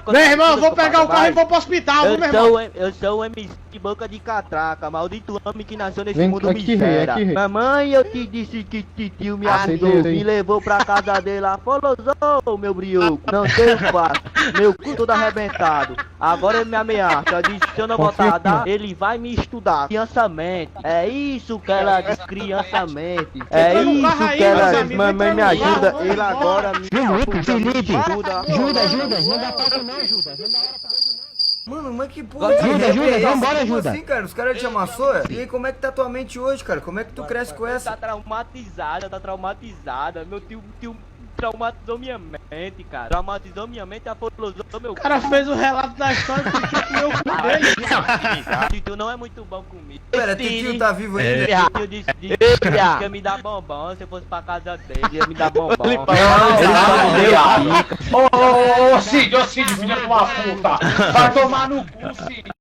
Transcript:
Meu irmão, eu vou pegar o carro e vou pro hospital, meu irmão. Eu sou o MC de boca de catraca, maldito homem que nasceu nesse Vem mundo aqui, miséria. aqui, Mamãe, eu te disse que tio me ajudou, me levou pra casa dele lá, falou, meu brioco, não tenho fato, meu cu todo arrebentado. Agora ele me ameaça, disse se eu não botar a dar, ele vai me estudar, criançamente. É isso que ela diz, criançamente. É isso que ela diz, mamãe me ajuda, ele agora me Felipe, ajuda. Judas, não dá papo não, Judas. Não dá hora pra isso não. Mano, mas que porra Judas, vambora, Como Judas. assim, cara? Os caras te amassou? E aí, como é que tá tua mente hoje, cara? Como é que tu cresce com essa? Tá traumatizada. Meu tio traumatizou minha mente, cara. Traumatizou minha mente e afolosou meu O cara fez o relato da história do tio comeu o cu dele. Tio não é muito bom comigo. Pera, teu tio tá vivo ainda? Tio disse que ia me dar bombom se eu fosse pra casa dele. Ia me dar bombom. Ô, Cid, filho de uma puta. Vai tomar no cu, Cid.